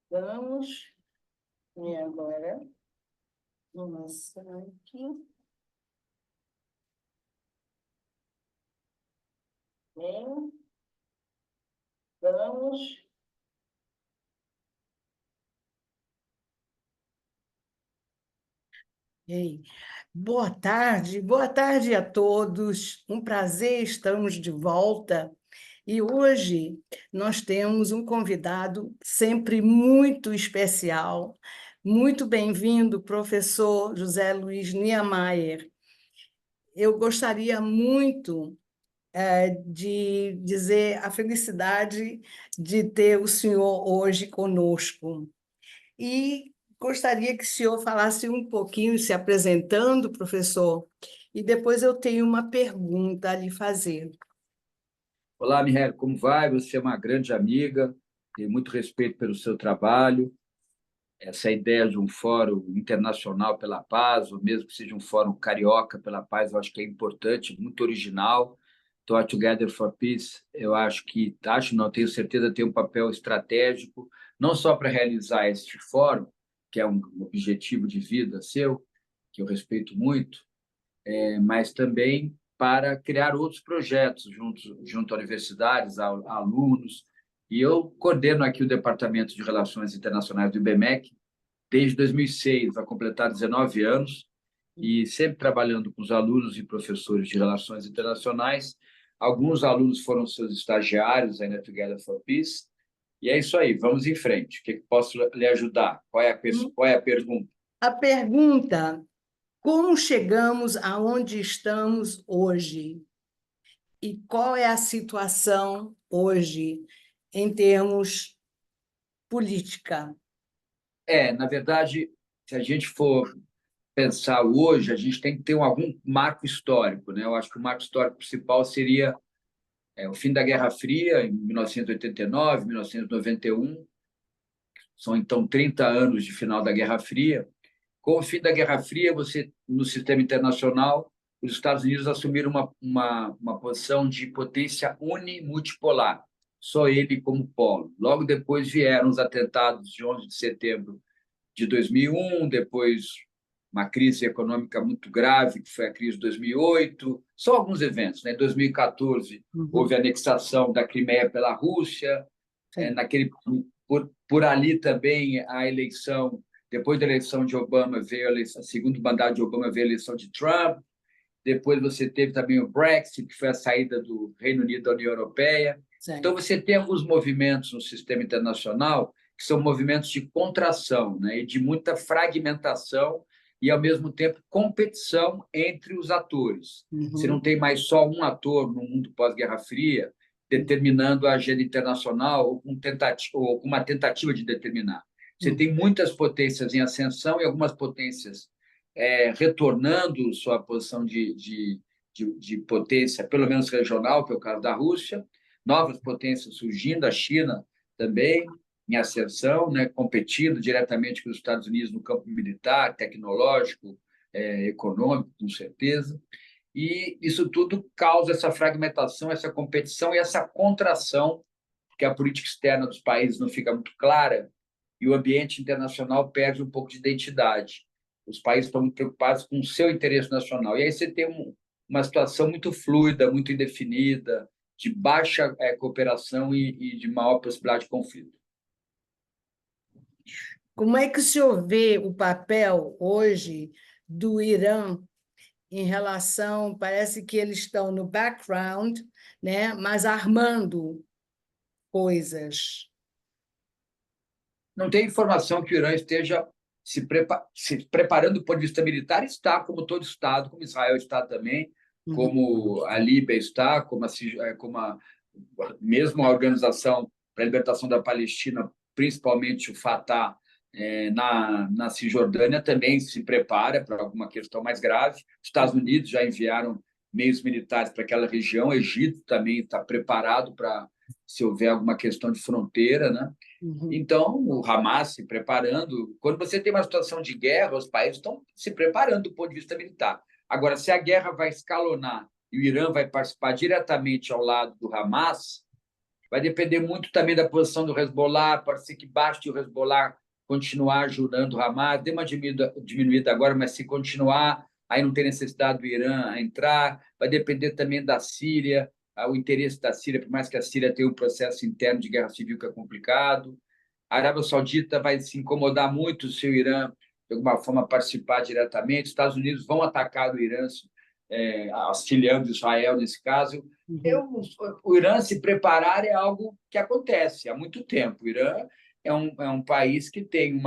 Vamos. E agora, vamos aqui. Bem, vamos. Ei, boa tarde a todos. Um prazer, estamos de volta. E hoje nós temos um convidado sempre muito especial. Muito bem-vindo, professor José Luiz Niemeyer. Eu gostaria muito de dizer a felicidade de ter o senhor hoje conosco. E gostaria que o senhor falasse um pouquinho, se apresentando, professor, e depois eu tenho uma pergunta a lhe fazer. Olá, Mihaly, como vai? Você é uma grande amiga, tenho muito respeito pelo seu trabalho. Essa ideia de um fórum internacional pela paz, ou mesmo que seja um fórum carioca pela paz, eu acho que é importante, muito original. Então, a Together for Peace, eu não, tenho certeza, tem um papel estratégico, não só para realizar este fórum, que é um objetivo de vida seu, que eu respeito muito, mas também para criar outros projetos junto a universidades, a alunos. E eu coordeno aqui o Departamento de Relações Internacionais do IBMEC desde 2006, vai completar 19 anos, e sempre trabalhando com os alunos e professores de Relações Internacionais. Alguns alunos foram seus estagiários aí na Together for Peace. E é isso aí, vamos em frente. O que posso lhe ajudar? Qual é a pergunta? A pergunta: como chegamos aonde estamos hoje? E qual é a situação hoje em termos política? Na verdade, se a gente for pensar hoje, a gente tem que ter algum marco histórico, né? Eu acho que o marco histórico principal seria o fim da Guerra Fria, em 1989, 1991. São, então, 30 anos de final da Guerra Fria. Com o fim da Guerra Fria, você, no sistema internacional, os Estados Unidos assumiram uma posição de potência unimultipolar, só ele como polo. Logo depois vieram os atentados de 11 de setembro de 2001, depois uma crise econômica muito grave, que foi a crise de 2008, só alguns eventos. Né? Em 2014, houve a anexação da Crimeia pela Rússia, Sim. por ali também a eleição, depois da eleição de Obama, veio a eleição, segundo mandato de Obama, veio a eleição de Trump, depois você teve também o Brexit, que foi a saída do Reino Unido da União Europeia. Sim. Então, você tem alguns movimentos no sistema internacional que são movimentos de contração, né, e de muita fragmentação e, ao mesmo tempo, competição entre os atores. Você não tem mais só um ator no mundo pós-Guerra Fria determinando a agenda internacional ou com uma tentativa de determinar. Você tem muitas potências em ascensão e algumas potências retornando sua posição de potência, pelo menos regional, que é o caso da Rússia, novas potências surgindo, a China também em ascensão, né, competindo diretamente com os Estados Unidos no campo militar, tecnológico, econômico, com certeza. E isso tudo causa essa fragmentação, essa competição e essa contração, que a política externa dos países não fica muito clara e o ambiente internacional perde um pouco de identidade. Os países estão muito preocupados com o seu interesse nacional. E aí você tem uma situação muito fluida, muito indefinida, de baixa cooperação e de maior possibilidade de conflito. Como é que o senhor vê o papel hoje do Irã em relação, parece que eles estão no background, né, mas armando coisas? Não tem informação que o Irã esteja se preparando do ponto de vista militar, está, como todo Estado, como Israel está também, como a Líbia está, mesmo a Organização para a Libertação da Palestina, principalmente o Fatah, na Cisjordânia, também se prepara para alguma questão mais grave. Os Estados Unidos já enviaram meios militares para aquela região, o Egito também está preparado para se houver alguma questão de fronteira, né? Então, o Hamas se preparando. Quando você tem uma situação de guerra, os países estão se preparando do ponto de vista militar. Agora, se a guerra vai escalonar e o Irã vai participar diretamente ao lado do Hamas, Vai depender muito também da posição do Hezbollah. Pode ser que baste o Hezbollah continuar ajudando o Hamas. Deu uma diminuída agora, mas se continuar, aí não tem necessidade do Irã entrar. Vai depender também da Síria, o interesse da Síria, por mais que a Síria tenha um processo interno de guerra civil que é complicado. A Arábia Saudita vai se incomodar muito se o Irã, de alguma forma, participar diretamente. Os Estados Unidos vão atacar o Irã, auxiliando Israel nesse caso. Uhum. O Irã se preparar é algo que acontece há muito tempo. O Irã é um país que tem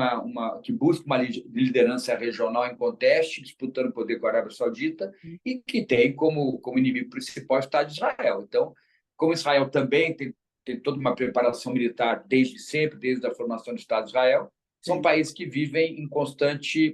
que busca uma liderança regional em conteste, disputando poder com a Arábia Saudita, e que tem como inimigo principal o Estado de Israel. Então, como Israel também tem toda uma preparação militar desde sempre, desde a formação do Estado de Israel, são Sim. países que vivem em constante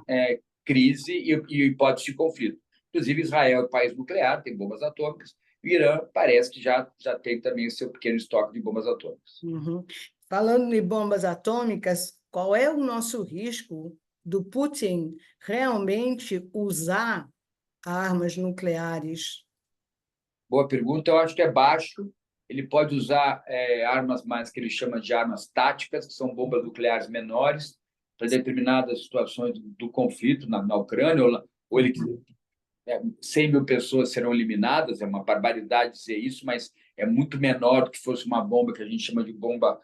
crise e hipótese de conflito. Inclusive, Israel é um país nuclear, tem bombas atômicas, o Irã parece que já tem também o seu pequeno estoque de bombas atômicas. Uhum. Falando em bombas atômicas, qual é o nosso risco do Putin realmente usar armas nucleares? Boa pergunta, eu acho que é baixo. Ele pode usar armas mais que ele chama de armas táticas, que são bombas nucleares menores, para determinadas situações do conflito na Ucrânia, ou ele 100 mil pessoas serão eliminadas, é uma barbaridade dizer isso, mas é muito menor do que fosse uma bomba que a gente chama de bomba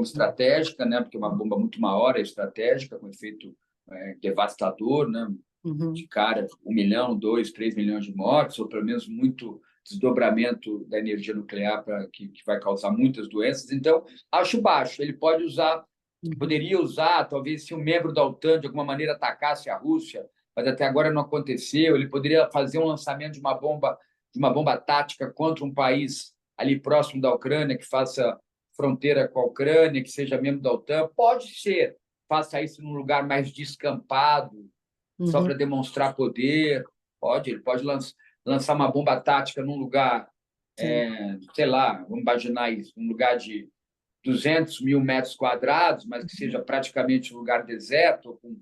estratégica, né? Porque é uma bomba muito maior, é estratégica, com efeito devastador, né? Uhum. De cara, 1 milhão, 2, 3 milhões de mortes, ou pelo menos muito desdobramento da energia nuclear que vai causar muitas doenças. Então, acho baixo. Ele pode usar, poderia usar, talvez, se um membro da OTAN de alguma maneira atacasse a Rússia, mas até agora não aconteceu. Ele poderia fazer um lançamento de uma bomba tática contra um país ali próximo da Ucrânia, que faça fronteira com a Ucrânia, que seja membro da OTAN. Pode ser, faça isso num lugar mais descampado, só Uhum. para demonstrar poder. Ele pode lançar uma bomba tática num lugar, Sim. sei lá, vamos imaginar isso, um lugar de 200 mil metros quadrados, mas que seja praticamente um lugar deserto, com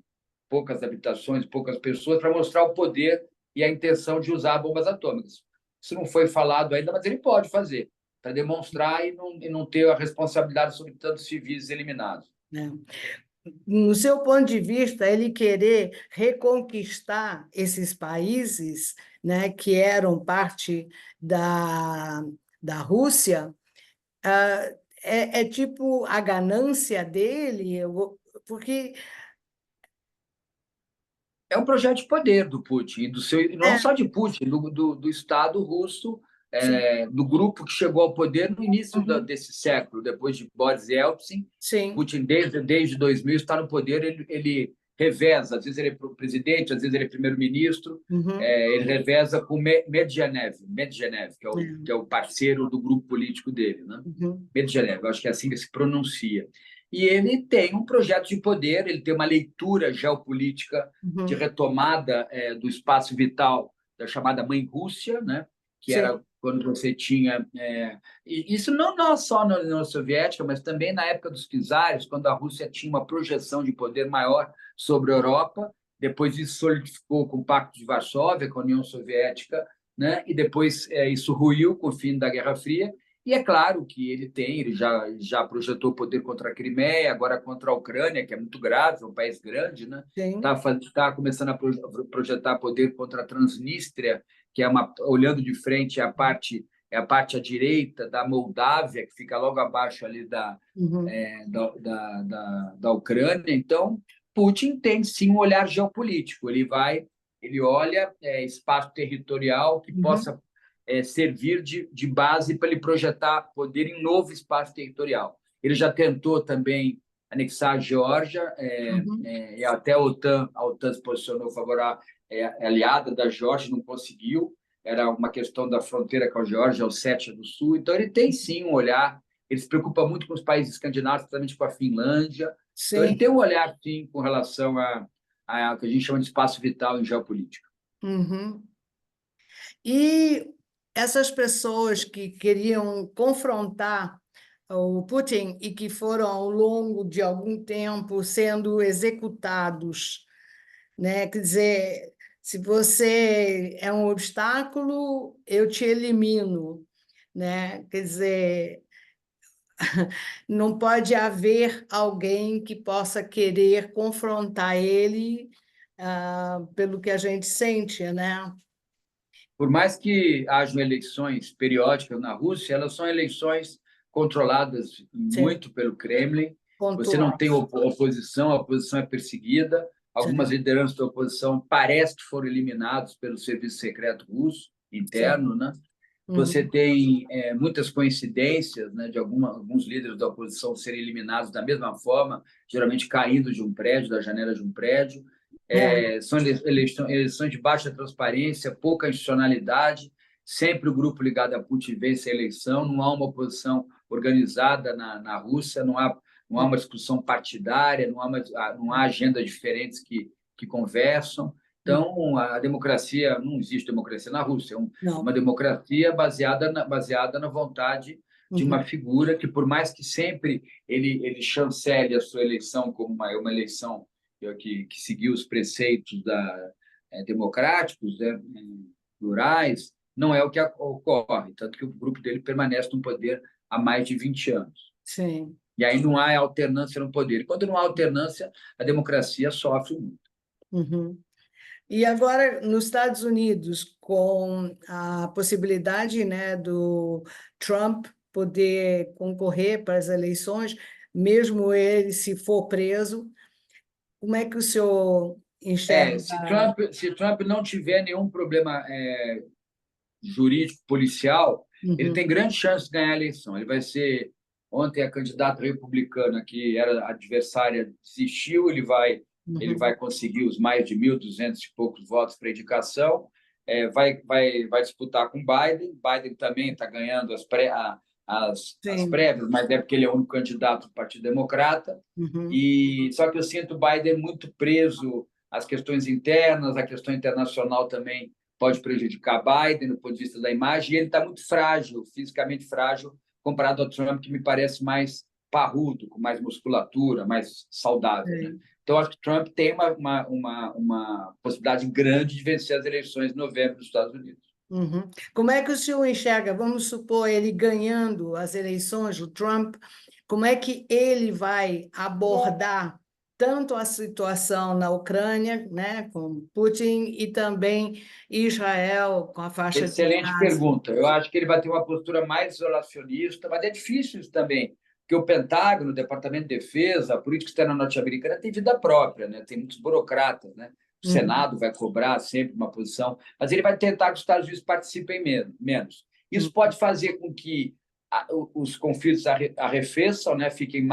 poucas habitações, poucas pessoas, para mostrar o poder e a intenção de usar bombas atômicas. Isso não foi falado ainda, mas ele pode fazer, para demonstrar e não ter a responsabilidade sobre tantos civis eliminados. É. No seu ponto de vista, ele querer reconquistar esses países, né, que eram parte da, da Rússia, ah, é tipo a ganância dele, porque É um projeto de poder do Putin, e não é, só de Putin, do Estado russo, sim, do grupo que chegou ao poder no início uhum, desse século, depois de Boris Yeltsin. sim, Putin, desde 2000, está no poder, ele reveza, às vezes ele é presidente, às vezes ele é primeiro-ministro, uhum, ele reveza com Medvedev, que é o parceiro do grupo político dele, né? uhum, Medvedev, acho que é assim que se pronuncia. E ele tem um projeto de poder, ele tem uma leitura geopolítica de uhum, retomada do espaço vital da chamada Mãe Rússia, né? Que era sim, quando você tinha. Isso não só na União Soviética, mas também na época dos czares, quando a Rússia tinha uma projeção de poder maior sobre a Europa. Depois isso solidificou com o Pacto de Varsóvia, com a União Soviética, né? E depois isso ruiu com o fim da Guerra Fria. E é claro que ele já projetou poder contra a Crimeia, agora contra a Ucrânia, que é muito grave, é um país grande, né? sim, Tá começando a projetar poder contra a Transnistria, que é olhando de frente a parte à direita da Moldávia, que fica logo abaixo ali uhum, da Ucrânia. Então, Putin tem sim um olhar geopolítico. Ele olha espaço territorial que uhum, possa servir de base para ele projetar poder em novo espaço territorial. Ele já tentou também anexar a Geórgia, uhum, e até a OTAN se posicionou favorável, aliada da Geórgia, não conseguiu. Era uma questão da fronteira com a Geórgia, Ossétia do Sul. Então, ele tem sim um olhar, ele se preocupa muito com os países escandinavos, principalmente com a Finlândia. Então, ele sim, tem um olhar, sim, com relação a que a gente chama de espaço vital em geopolítica. uhum. E essas pessoas que queriam confrontar o Putin e que foram, ao longo de algum tempo, sendo executados, né? Quer dizer, se você é um obstáculo, eu te elimino, né? Quer dizer, não pode haver alguém que possa querer confrontar ele, pelo que a gente sente, né? Por mais que hajam eleições periódicas na Rússia, elas são eleições controladas Sim, muito pelo Kremlin. Você não tem pontuais. oposição, a oposição é perseguida. Algumas Sim, lideranças da oposição parece que foram eliminados pelo serviço secreto russo sim. interno, né? Você Uhum. tem muitas coincidências, né, de alguns líderes da oposição serem eliminados da mesma forma, geralmente caindo de um prédio, da janela de um prédio. É. São eleições de baixa transparência, pouca institucionalidade. Sempre o grupo ligado a Putin vence a eleição. Não há uma oposição organizada na Rússia, não há uma discussão partidária, não há agendas diferentes que conversam. Então, a democracia, não existe democracia na Rússia, uma Não. democracia baseada na vontade de uma Uhum. figura que, por mais que sempre ele chancele a sua eleição como uma eleição que seguiu os preceitos democráticos, né, plurais, não é o que ocorre, tanto que o grupo dele permanece no poder há mais de 20 anos. Sim. E aí não há alternância no poder. E quando não há alternância, a democracia sofre muito. Uhum. E agora, nos Estados Unidos, com a possibilidade, né, do Trump poder concorrer para as eleições, mesmo ele se for preso, como é que o senhor enxerga? Se Trump não tiver nenhum problema jurídico, policial, ele Uhum, tem grande chance de ganhar a eleição. Ele vai ser. Ontem, a candidata republicana, que era adversária, desistiu. Ele vai uhum, conseguir os mais de 1.200 e poucos votos para indicação. Vai disputar com Biden. Biden também está ganhando as sim, prévias, mas é porque ele é o único candidato do Partido Democrata. uhum, Só que eu sinto o Biden muito preso às questões internas, a questão internacional também pode prejudicar Biden do ponto de vista da imagem, e ele está muito frágil, fisicamente frágil, comparado ao Trump, que me parece mais parrudo, com mais musculatura, mais saudável. Né? sim. Então, acho que Trump tem uma possibilidade grande de vencer as eleições em novembro nos Estados Unidos. Uhum. Como é que o senhor enxerga, vamos supor, ele ganhando as eleições, o Trump, como é que ele vai abordar tanto a situação na Ucrânia, né, com Putin, e também Israel com a faixa de Excelente Gaza? pergunta. Eu acho que ele vai ter uma postura mais isolacionista, mas é difícil isso também, porque o Pentágono, o Departamento de Defesa, a política externa norte-americana tem vida própria, né? Tem muitos burocratas, né? O Uhum, Senado vai cobrar sempre uma posição, mas ele vai tentar que os Estados Unidos participem menos. Isso uhum, pode fazer com que os conflitos arrefeçam, né? Fiquem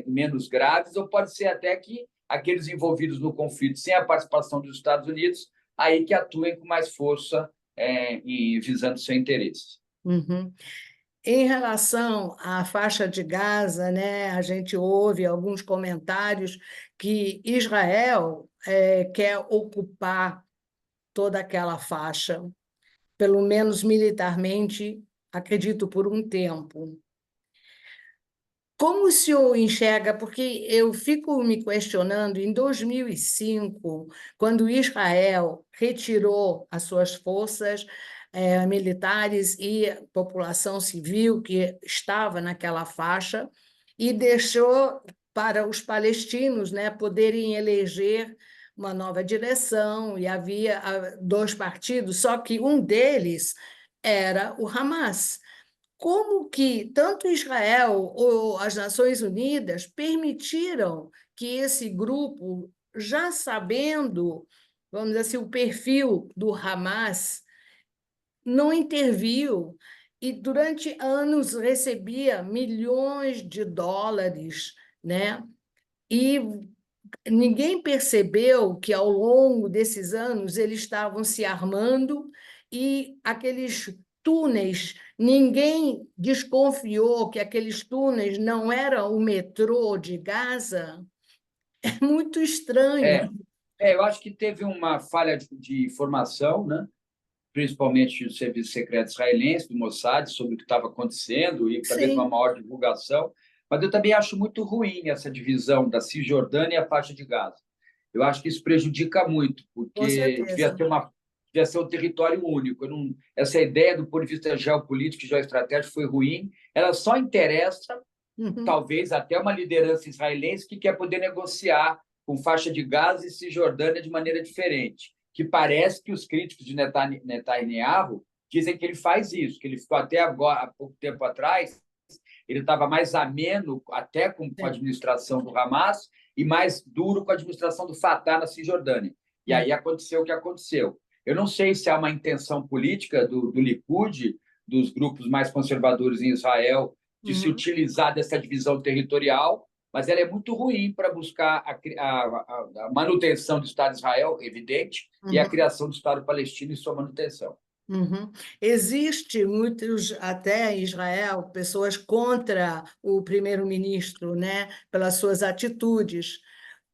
menos graves, ou pode ser até que aqueles envolvidos no conflito, sem a participação dos Estados Unidos, aí que atuem com mais força e visando seu interesse. uhum. Em relação à faixa de Gaza, né, a gente ouve alguns comentários que Israel quer ocupar toda aquela faixa, pelo menos militarmente, acredito, por um tempo. Como o senhor enxerga? Porque eu fico me questionando, em 2005, quando Israel retirou as suas forças militares e a população civil que estava naquela faixa, e deixou para os palestinos, né, poderem eleger uma nova direção, e havia dois partidos, só que um deles era o Hamas. Como que tanto Israel ou as Nações Unidas permitiram que esse grupo, já sabendo, vamos dizer assim, o perfil do Hamas, não interviu e durante anos recebia milhões de dólares, né? E ninguém percebeu que ao longo desses anos eles estavam se armando e aqueles túneis, ninguém desconfiou que aqueles túneis não eram o metrô de Gaza. É muito estranho. É, eu acho que teve uma falha de informação, né? Principalmente do Serviço Secreto Israelense, do Mossad, sobre o que estava acontecendo e talvez uma Sim, maior divulgação. Mas eu também acho muito ruim essa divisão da Cisjordânia e a faixa de Gaza. Eu acho que isso prejudica muito, com porque devia certeza. ter devia ser um território único. Essa ideia, do ponto de vista geopolítico e geoestratégico, foi ruim. Ela só interessa, talvez, até uma liderança israelense que quer poder negociar com faixa de Gaza e Cisjordânia de maneira diferente, que parece que os críticos de Netanyahu dizem que ele faz isso, que ele ficou até agora, há pouco tempo atrás, ele estava mais ameno até com a administração do Hamas e mais duro com a administração do Fatah na Cisjordânia. E aí aconteceu o que aconteceu. Eu não sei se há uma intenção política do Likud, dos grupos mais conservadores em Israel, de se utilizar dessa divisão territorial, mas ela é muito ruim para buscar a manutenção do Estado de Israel, evidente, e a criação do Estado palestino e sua manutenção. Existe muitos, até em Israel, pessoas contra o primeiro-ministro, né, pelas suas atitudes.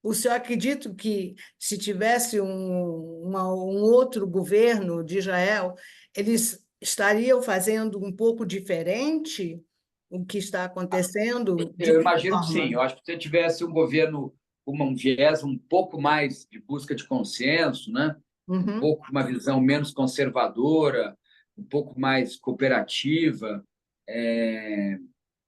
O senhor acredita que, se tivesse um outro governo de Israel, eles estariam fazendo um pouco diferente o que está acontecendo? De Eu que imagino que sim. forma? Eu acho que se tivesse um governo com um viés um pouco mais de busca de consenso, né? Um pouco uma visão menos conservadora, um pouco mais cooperativa,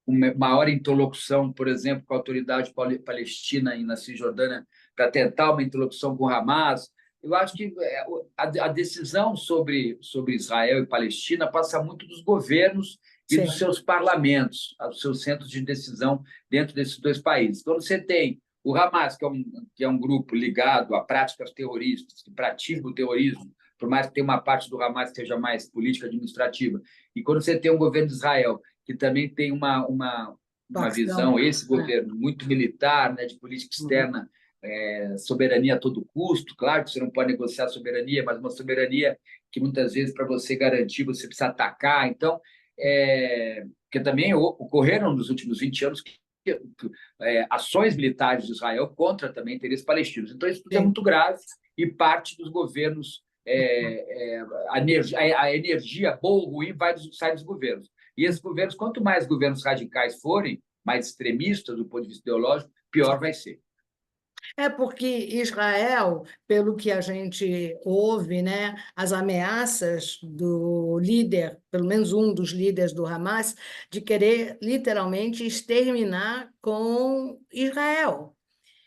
uma maior interlocução, por exemplo, com a autoridade palestina e na Cisjordânia, para tentar uma interlocução com o Hamas. Eu acho que a decisão sobre Israel e Palestina passa muito dos governos e dos seus parlamentos, dos seus centros de decisão dentro desses dois países. Quando você tem o Hamas, que é um grupo ligado a práticas terroristas, que pratica o terrorismo, por mais que tenha uma parte do Hamas que seja mais política administrativa, e quando você tem um governo de Israel que também tem uma visão, esse governo, muito militar, né, de política externa, soberania a todo custo. Claro que você não pode negociar soberania, mas uma soberania que muitas vezes, para você garantir, você precisa atacar. Então, porque também ocorreram nos últimos 20 anos ações militares de Israel contra também interesses palestinos. Então, isso tudo é muito grave e parte dos governos, a energia boa ou ruim sai dos governos. E esses governos, quanto mais governos radicais forem, mais extremistas do ponto de vista ideológico, pior vai ser. É porque Israel, pelo que a gente ouve, né, as ameaças do líder, pelo menos um dos líderes do Hamas, de querer literalmente exterminar com Israel.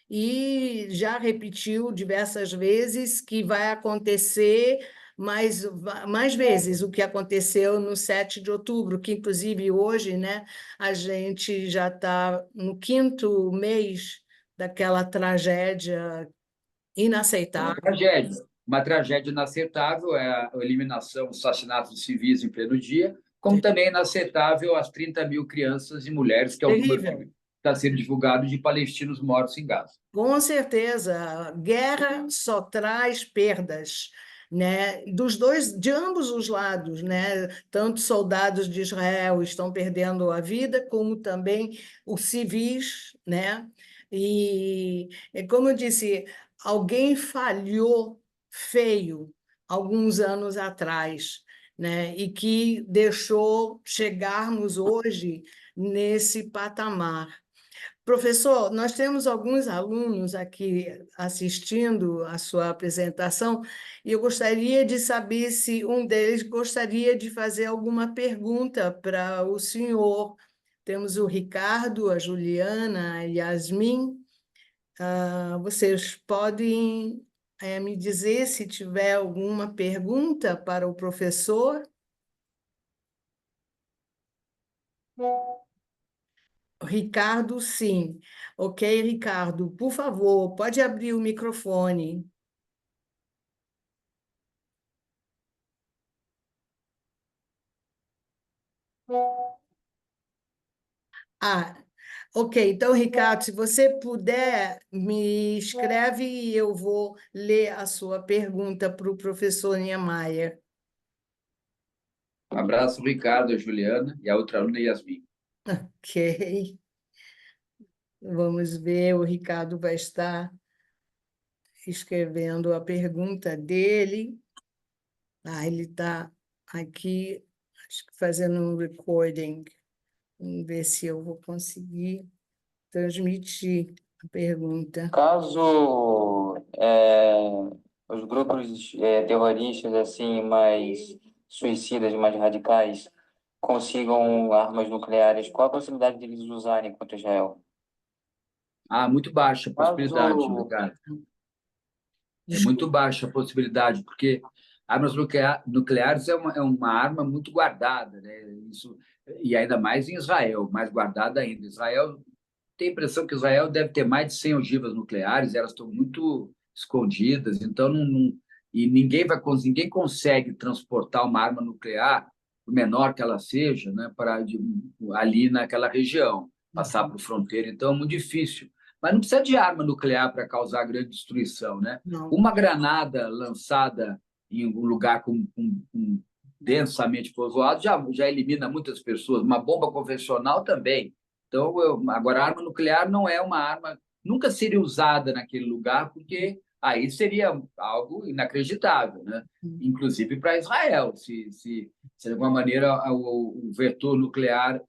E já repetiu diversas vezes que vai acontecer mais vezes o que aconteceu no 7 de outubro, que inclusive hoje, né, a gente já está no 5º mês daquela tragédia inaceitável. Uma tragédia inaceitável é a eliminação, o assassinato de civis em pleno dia, como também é inaceitável as 30.000 crianças e mulheres, que é o número que está sendo divulgado de palestinos mortos em Gaza. Com certeza, guerra só traz perdas, né? De ambos os lados, né? Tanto soldados de Israel estão perdendo a vida, como também os civis, né? E, como eu disse, alguém falhou feio alguns anos atrás, né? E que deixou chegarmos hoje nesse patamar. Professor, nós temos alguns alunos aqui assistindo a sua apresentação e eu gostaria de saber se um deles gostaria de fazer alguma pergunta para o senhor. Temos o Ricardo, a Juliana, a Yasmin. Vocês podem me dizer se tiver alguma pergunta para o professor? Ricardo, sim. Ok, Ricardo, por favor, pode abrir o microfone. Ok. Então, Ricardo, se você puder, me escreve e eu vou ler a sua pergunta para o professor Niemeyer. Um abraço, Ricardo, a Juliana e a outra aluna, Yasmin. Ok. Vamos ver, o Ricardo vai estar escrevendo a pergunta dele. Ele está aqui, acho que fazendo um recording. Vamos ver se eu vou conseguir transmitir a pergunta. Caso os grupos terroristas assim mais suicidas, mais radicais, consigam armas nucleares, qual a possibilidade deles usarem contra Israel? Ah, muito baixa a possibilidade, né, Caso, cara? É muito Desculpa. baixa a possibilidade, porque armas nucleares é uma arma muito guardada, né? Isso, e ainda mais em Israel, mais guardada ainda. Israel tem a impressão que Israel deve ter mais de 100 ogivas nucleares, elas estão muito escondidas, então e ninguém consegue transportar uma arma nuclear, por menor que ela seja, né, ali naquela região, passar Uhum. por fronteira, então é muito difícil. Mas não precisa de arma nuclear para causar grande destruição, né? Não. Uma granada lançada em um lugar densamente povoado já elimina muitas pessoas. Uma bomba convencional também. Então, agora, a arma nuclear não é uma arma, nunca seria usada naquele lugar, porque aí seria algo inacreditável, né? Inclusive para Israel, se de alguma maneira o vetor nuclear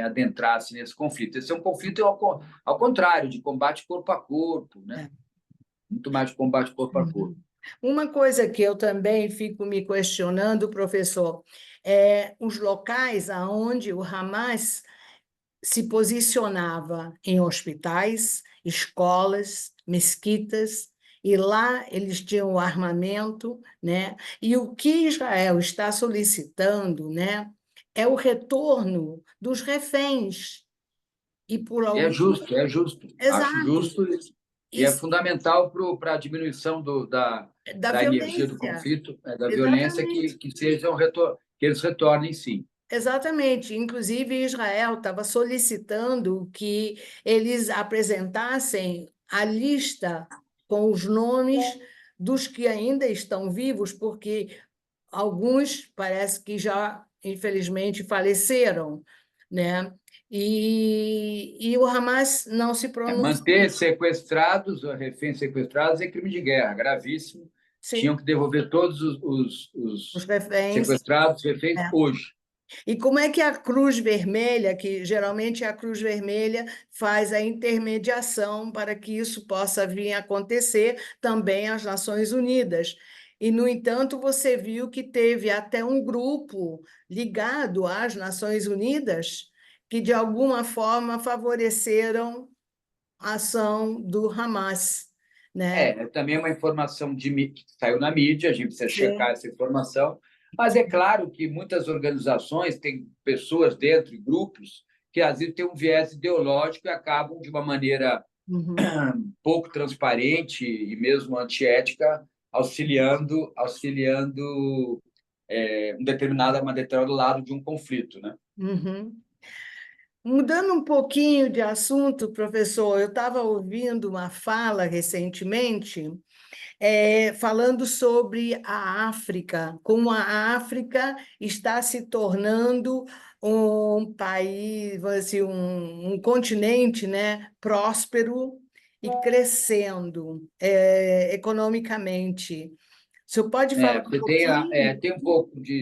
adentrasse nesse conflito. Esse é um conflito ao contrário, de combate corpo a corpo, né? É. Muito mais de combate corpo a corpo. Uhum. Uma coisa que eu também fico me questionando, professor, é os locais aonde o Hamas se posicionava em hospitais, escolas, mesquitas, e lá eles tinham o armamento, né? E o que Israel está solicitando, né, é o retorno dos reféns. E por E algum... é justo, acho Exato. justo e E é fundamental para a diminuição da da energia do violência. conflito, da violência, Exatamente. que eles retornem, sim. Exatamente. Inclusive, Israel estava solicitando que eles apresentassem a lista com os nomes dos que ainda estão vivos, porque alguns parece que já, infelizmente, faleceram, né? E o Hamas não se Manter pronuncia. sequestrados, reféns sequestrados, é crime de guerra, gravíssimo. Tinham Sim, que devolver todos os os reféns. sequestrados, reféns, É. hoje. E como é que a Cruz Vermelha, que geralmente a Cruz Vermelha faz a intermediação para que isso possa vir a acontecer também às Nações Unidas? E, no entanto, você viu que teve até um grupo ligado às Nações Unidas que, de alguma forma, favoreceram a ação do Hamas, né? Também é uma informação que saiu na mídia, a gente precisa checar Sim. essa informação, mas é claro que muitas organizações têm pessoas dentro, grupos, que às vezes têm um viés ideológico e acabam, de uma maneira Uhum. pouco transparente e mesmo antiética, auxiliando uma determinado lado de um conflito, né? Uhum. Mudando um pouquinho de assunto, professor, eu estava ouvindo uma fala recentemente, falando sobre a África, como a África está se tornando um país, vamos dizer, um continente, né, próspero e crescendo economicamente. O senhor pode falar um Você pouquinho?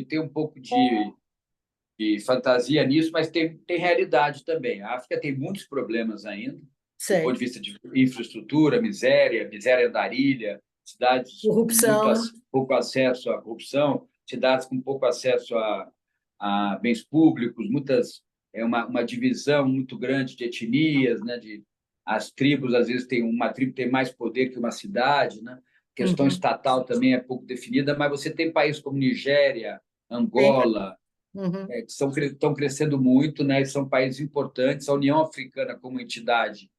tem um pouco de fantasia nisso, mas tem realidade também. A África tem muitos problemas ainda, do ponto Sei. de vista de infraestrutura, miséria andarilha, cidades com Corrupção. pouco acesso à corrupção, cidades com pouco acesso a bens públicos, uma divisão muito grande de etnias, né? As tribos, às vezes, uma tribo tem mais poder que uma cidade, né? A questão Uhum. estatal também é pouco definida, mas você tem países como Nigéria, Tem. Angola, Uhum. que estão crescendo muito, né? São países importantes. A União Africana, como entidade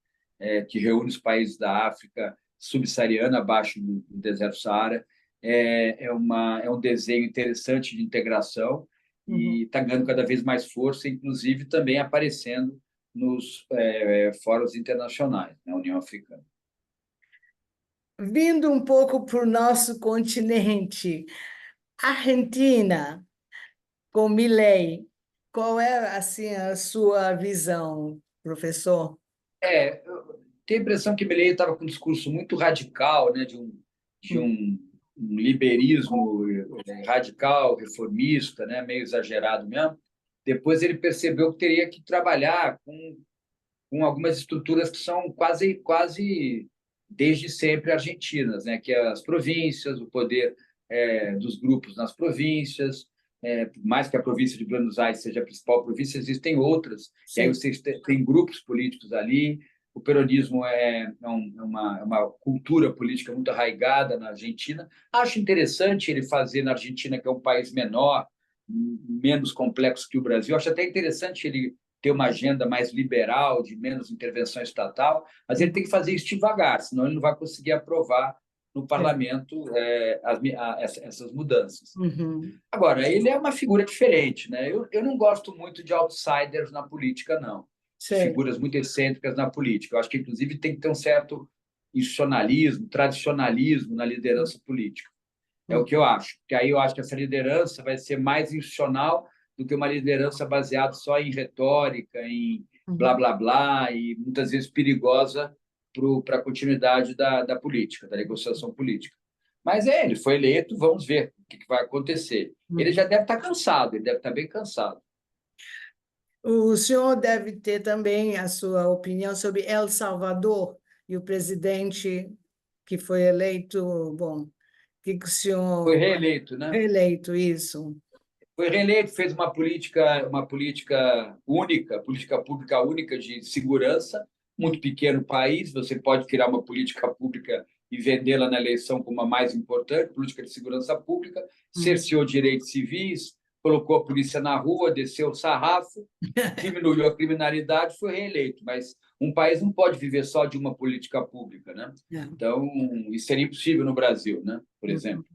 que reúne os países da África subsaariana, abaixo do deserto Saara, é um desenho interessante de integração Uhum. e está ganhando cada vez mais força, inclusive também aparecendo nos fóruns internacionais, na União Africana. Vindo um pouco para o nosso continente, Argentina, com Milei, qual é assim a sua visão, professor? Eu tenho a impressão que Milei estava com um discurso muito radical, né, de Hum. um liberismo radical, reformista, né, meio exagerado mesmo. Depois ele percebeu que teria que trabalhar com algumas estruturas que são quase desde sempre argentinas, né? Que é as províncias, o poder dos grupos nas províncias, por mais que a província de Buenos Aires seja a principal província, existem outras, e aí Sim. vocês têm grupos políticos ali. O peronismo é uma cultura política muito arraigada na Argentina. Acho interessante ele fazer na Argentina, que é um país menor, menos complexo que o Brasil. Acho até interessante ele ter uma agenda mais liberal, de menos intervenção estatal, mas ele tem que fazer isso devagar, senão ele não vai conseguir aprovar no parlamento essas mudanças. Uhum. Agora, ele é uma figura diferente, né? Eu não gosto muito de outsiders na política, não, de Sei. figuras muito excêntricas na política. Eu acho que, inclusive, tem que ter um certo institucionalismo, tradicionalismo na liderança política. É o que eu acho. Porque aí eu acho que essa liderança vai ser mais institucional do que uma liderança baseada só em retórica, em blá, blá, blá, e muitas vezes perigosa para a continuidade da política, da negociação política. Mas ele foi eleito, vamos ver o que vai acontecer. Ele já deve estar cansado, ele deve estar bem cansado. O senhor deve ter também a sua opinião sobre El Salvador e o presidente que foi eleito, bom, o que o Foi senhor... reeleito, né? Reeleito, isso. Foi reeleito, fez uma política única, política pública única de segurança, muito pequeno país, você pode criar uma política pública e vendê-la na eleição como a mais importante, política de segurança pública, cerceou direitos civis, colocou a polícia na rua, desceu o sarrafo, diminuiu a criminalidade, foi reeleito. Mas um país não pode viver só de uma política pública, né? Então, isso seria impossível no Brasil, né? Por exemplo.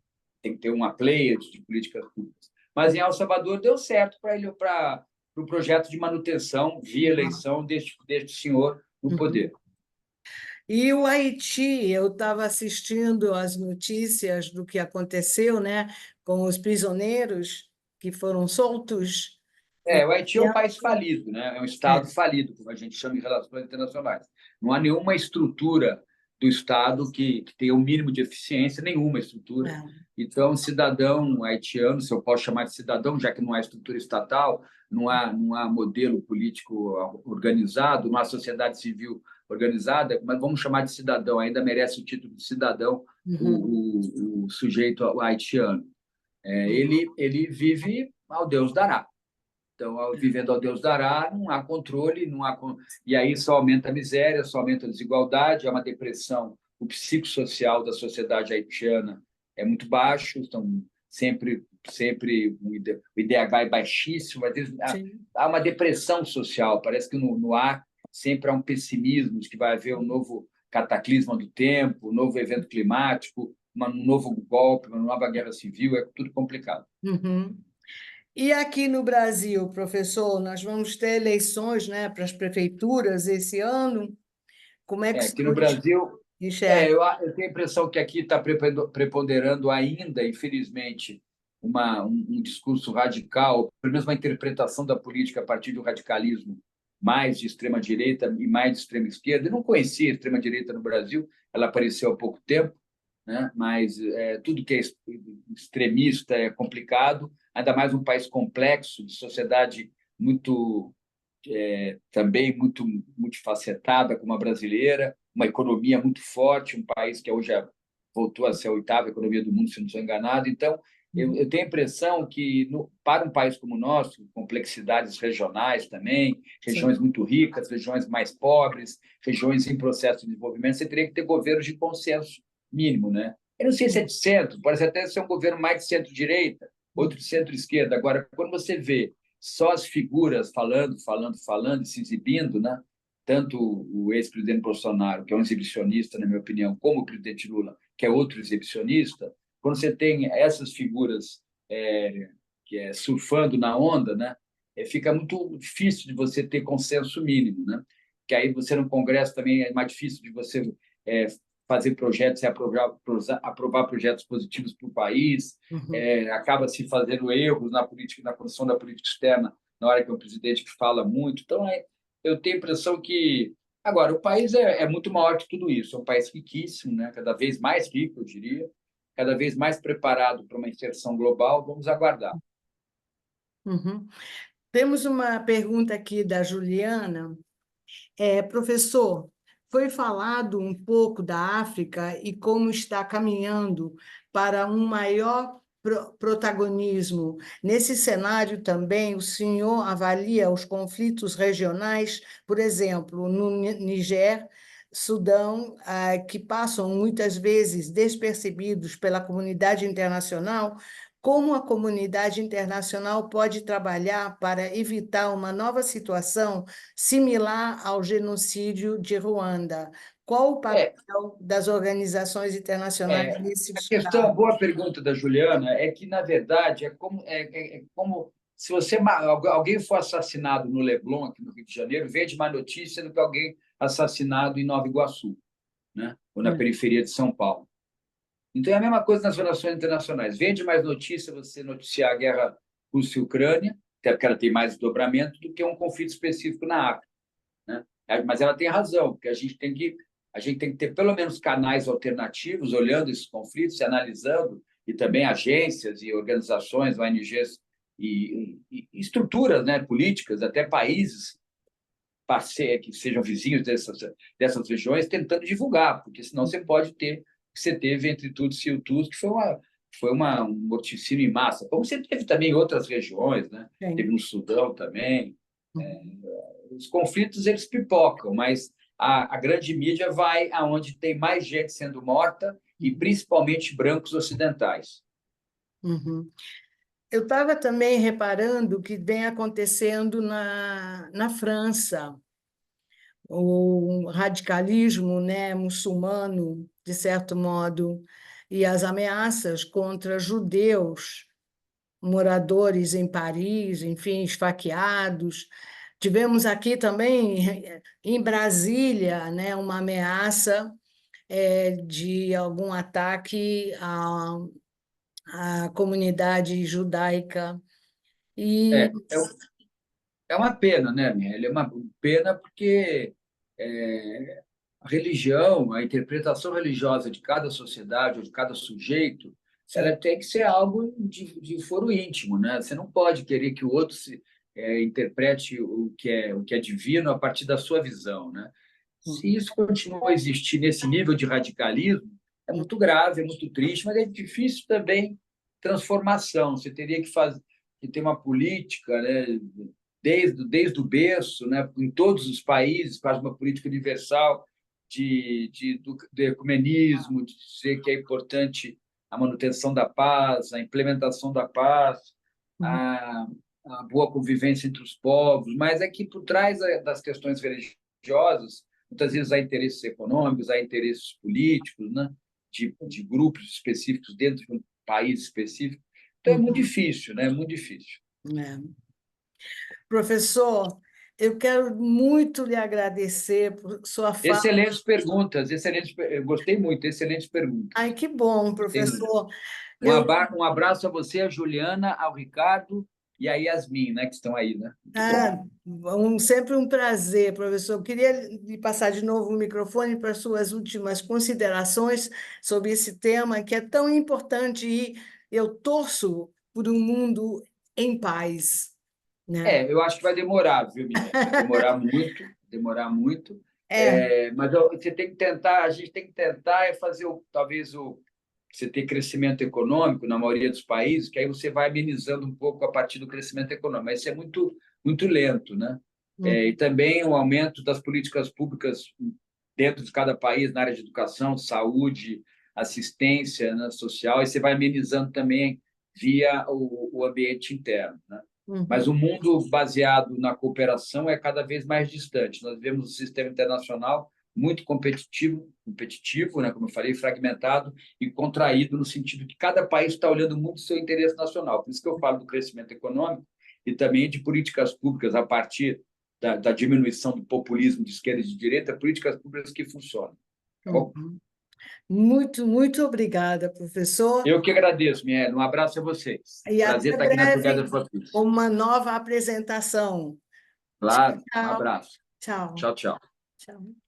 Tem que ter uma pleiade de políticas públicas. Mas em El Salvador deu certo para o projeto de manutenção via eleição deste senhor no poder. E o Haiti, eu estava assistindo as notícias do que aconteceu, né, com os prisioneiros que foram soltos. O Haiti é um país falido, né? É um Estado falido, como a gente chama em relações internacionais. Não há nenhuma estrutura do Estado que tenha o um mínimo de eficiência, nenhuma estrutura. Então, cidadão haitiano, se eu posso chamar de cidadão, já que não há estrutura estatal, não há modelo político organizado, não há sociedade civil organizada, mas vamos chamar de cidadão, ainda merece o título de cidadão o sujeito haitiano. Ele vive ao Deus dará. Então, vivendo ao Deus dará, não há controle, e aí só aumenta a miséria, só aumenta a desigualdade, há uma depressão. O psicossocial da sociedade haitiana é muito baixo, então sempre o IDH é baixíssimo, às vezes há uma depressão social, parece que no ar sempre há um pessimismo de que vai haver um novo cataclisma do tempo, um novo evento climático, um novo golpe, uma nova guerra civil, é tudo complicado. E aqui no Brasil, professor, nós vamos ter eleições, né, para as prefeituras esse ano. Como é que aqui no Brasil, enxerga? eu tenho a impressão que aqui está preponderando ainda, infelizmente, um discurso radical, pelo menos uma interpretação da política a partir do radicalismo mais de extrema-direita e mais de extrema-esquerda. Eu não conhecia a extrema-direita no Brasil, ela apareceu há pouco tempo, né? Mas tudo que é extremista é complicado, ainda mais um país complexo, de sociedade muito também muito multifacetada, como a brasileira, uma economia muito forte, um país que hoje voltou a ser a oitava economia do mundo, se não estou enganado. Então, eu tenho a impressão que, para um país como o nosso, complexidades regionais também, regiões muito ricas, regiões mais pobres, regiões em processo de desenvolvimento, você teria que ter governos de consenso mínimo, né? Eu não sei se é de centro, pode até ser um governo mais de centro-direita, outro de centro-esquerda. Agora, quando você vê só as figuras falando e se exibindo, né? Tanto o ex-presidente Bolsonaro, que é um exibicionista, na minha opinião, como o presidente Lula, que é outro exibicionista, quando você tem essas figuras surfando na onda, né? Fica muito difícil de você ter consenso mínimo, né? Que aí você no Congresso também é mais difícil de você fazer projetos e aprovar projetos positivos para o país, acaba se fazendo erros na política, na condução da política externa, na hora que é um presidente que fala muito. Então, eu tenho a impressão que... Agora, o país é muito maior que tudo isso, é um país riquíssimo, né? Cada vez mais rico, eu diria, cada vez mais preparado para uma inserção global. Vamos aguardar. Temos uma pergunta aqui da Juliana. Professor, foi falado um pouco da África e como está caminhando para um maior protagonismo. Nesse cenário também, o senhor avalia os conflitos regionais, por exemplo, no Niger, Sudão, que passam muitas vezes despercebidos pela comunidade internacional, como a comunidade internacional pode trabalhar para evitar uma nova situação similar ao genocídio de Ruanda? Qual o papel É, das organizações internacionais a nesses questão, casos? boa pergunta da Juliana, é que, na verdade, é como se alguém for assassinado no Leblon, aqui no Rio de Janeiro, vende mais notícia do que alguém assassinado em Nova Iguaçu, né? Ou na periferia de São Paulo. Então, é a mesma coisa nas relações internacionais. Vende mais notícia você noticiar a guerra Rússia e Ucrânia, até porque ela tem mais desdobramento, do que um conflito específico na África, né? Mas ela tem razão, porque a gente tem que ter pelo menos canais alternativos, olhando esses conflitos, se analisando, e também agências e organizações, ONGs e estruturas, né, políticas, até países parceiros que sejam vizinhos dessas regiões, tentando divulgar, porque senão você pode ter o que você teve entre Tutsi e Hutus, que um morticínio em massa, como você teve também em outras regiões, né? Teve no Sudão também. Os conflitos eles pipocam, mas a grande mídia vai aonde tem mais gente sendo morta e principalmente brancos ocidentais. Uhum. Eu estava também reparando o que vem acontecendo na França, o radicalismo, né, muçulmano, de certo modo, e as ameaças contra judeus moradores em Paris, enfim, esfaqueados. Tivemos aqui também, em Brasília, né, uma ameaça de algum ataque à comunidade judaica. E É, é, é uma pena, né, Miele? É uma pena porque é, a religião, a interpretação religiosa de cada sociedade ou de cada sujeito, ela sim, tem que ser algo de foro íntimo, né? Você não pode querer que o outro interprete o que é divino a partir da sua visão, né? Se isso continua a existir nesse nível de radicalismo, é muito grave, é muito triste, mas é difícil também transformação. Você teria que ter uma política, né, desde o berço, né, em todos os países, faz uma política universal de ecumenismo, de dizer que é importante a manutenção da paz, a implementação da paz, a, a boa convivência entre os povos, mas é que por trás das questões religiosas, muitas vezes há interesses econômicos, há interesses políticos, né, de grupos específicos dentro de um país específico. Então é muito difícil, né? É muito difícil. é. Professor, eu quero muito lhe agradecer por sua fala. Excelentes perguntas, eu gostei muito, excelentes Ai, perguntas. que bom, Gostei muito. professor. Eu, Um abraço a você, a Juliana, ao Ricardo e a Yasmin, né, que estão aí, né? Muito bom. sempre um prazer, professor. Eu queria lhe passar de novo o microfone para suas últimas considerações sobre esse tema que é tão importante e eu torço por um mundo em paz, né? Eu acho que vai demorar, viu, Minério? Vai demorar muito, demorar muito. É, Mas você tem que tentar, a gente tem que tentar fazer talvez você ter crescimento econômico na maioria dos países, que aí você vai amenizando um pouco a partir do crescimento econômico. Mas isso é muito, muito lento, né? E também o aumento das políticas públicas dentro de cada país, na área de educação, saúde, assistência, né, social, e você vai amenizando também via o ambiente interno, né? Mas o mundo baseado na cooperação é cada vez mais distante. Nós vemos um sistema internacional muito competitivo, né, como eu falei, fragmentado e contraído no sentido que cada país está olhando muito o seu interesse nacional. Por isso que eu falo do crescimento econômico e também de políticas públicas a partir da diminuição do populismo de esquerda e de direita, políticas públicas que funcionam. Tá bom? muito, muito obrigada, professor. Eu que agradeço, Miele. Um abraço a vocês. E Prazer até estar aqui na Brigada breve, dos Papéis. uma nova apresentação. Claro, um Tchau, abraço. tchau, Tchau, tchau. tchau.